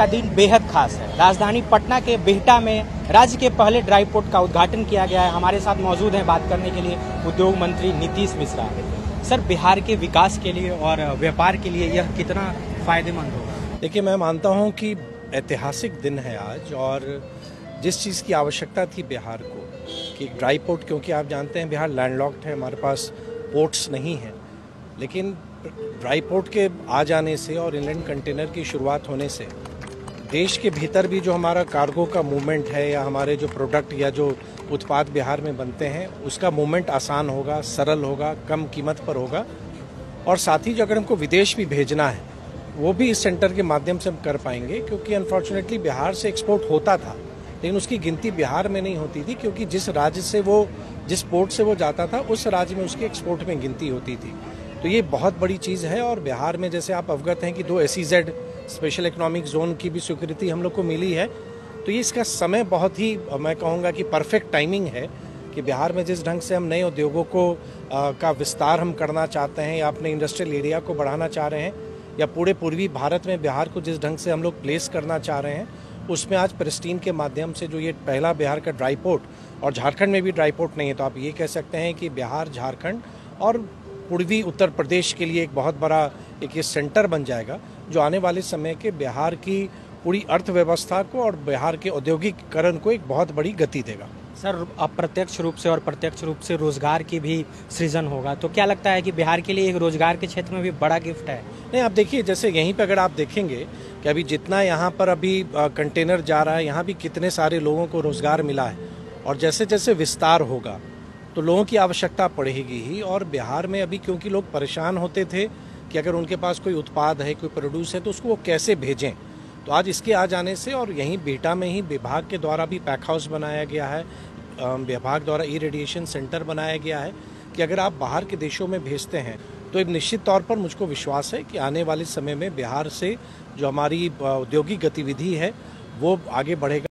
का दिन बेहद खास है। राजधानी पटना के बिहटा में राज्य के पहले ड्राई पोर्ट का उद्घाटन किया गया है। हमारे साथ मौजूद हैं बात करने के लिए उद्योग मंत्री नीतीश मिश्रा। सर, बिहार के विकास के लिए और व्यापार के लिए यह कितना फायदेमंद होगा? देखिए, मैं मानता हूं कि ऐतिहासिक दिन है आज, और जिस चीज़ की आवश्यकता थी बिहार को कि ड्राई पोर्ट, क्योंकि आप जानते हैं बिहार लैंडलॉक्ड है, हमारे पास पोर्ट्स नहीं है, लेकिन ड्राई पोर्ट के आ जाने से और इनलैंड कंटेनर की शुरुआत होने से देश के भीतर भी जो हमारा कार्गो का मूवमेंट है या हमारे जो प्रोडक्ट या जो उत्पाद बिहार में बनते हैं उसका मूवमेंट आसान होगा, सरल होगा, कम कीमत पर होगा। और साथ ही जो अगर हमको विदेश भी भेजना है वो भी इस सेंटर के माध्यम से हम कर पाएंगे, क्योंकि अनफॉर्चुनेटली बिहार से एक्सपोर्ट होता था लेकिन उसकी गिनती बिहार में नहीं होती थी, क्योंकि जिस राज्य से वो, जिस पोर्ट से वो जाता था उस राज्य में उसकी एक्सपोर्ट में गिनती होती थी। तो ये बहुत बड़ी चीज़ है। और बिहार में जैसे आप अवगत हैं कि 2 SEZ स्पेशल इकोनॉमिक जोन की भी स्वीकृति हम लोग को मिली है, तो ये इसका समय बहुत ही, मैं कहूँगा कि परफेक्ट टाइमिंग है कि बिहार में जिस ढंग से हम नए उद्योगों को का विस्तार हम करना चाहते हैं या अपने इंडस्ट्रियल एरिया को बढ़ाना चाह रहे हैं, या पूरे पूर्वी भारत में बिहार को जिस ढंग से हम लोग प्लेस करना चाह रहे हैं, उसमें आज प्रेस्टीन के माध्यम से जो ये पहला बिहार का ड्राई पोर्ट, और झारखंड में भी ड्राई पोर्ट नहीं है, तो आप ये कह सकते हैं कि बिहार, झारखंड और पूर्वी उत्तर प्रदेश के लिए एक बहुत बड़ा एक ये सेंटर बन जाएगा, जो आने वाले समय के बिहार की पूरी अर्थव्यवस्था को और बिहार के औद्योगिकीकरण को एक बहुत बड़ी गति देगा। सर, अप्रत्यक्ष रूप से और प्रत्यक्ष रूप से रोजगार की भी सृजन होगा, तो क्या लगता है कि बिहार के लिए एक रोजगार के क्षेत्र में भी बड़ा गिफ्ट है? नहीं, आप देखिए, जैसे यहीं पर अगर आप देखेंगे कि अभी जितना यहाँ पर अभी कंटेनर जा रहा है, यहाँ भी कितने सारे लोगों को रोजगार मिला है, और जैसे जैसे विस्तार होगा तो लोगों की आवश्यकता पड़ेगी ही। और बिहार में अभी क्योंकि लोग परेशान होते थे कि अगर उनके पास कोई उत्पाद है, कोई प्रोड्यूस है, तो उसको वो कैसे भेजें, तो आज इसके आ जाने से, और यहीं बिहटा में ही विभाग के द्वारा भी पैक हाउस बनाया गया है, विभाग द्वारा रेडिएशन सेंटर बनाया गया है कि अगर आप बाहर के देशों में भेजते हैं तो एक निश्चित तौर पर मुझको विश्वास है कि आने वाले समय में बिहार से जो हमारी औद्योगिक गतिविधि है वो आगे बढ़ेगा।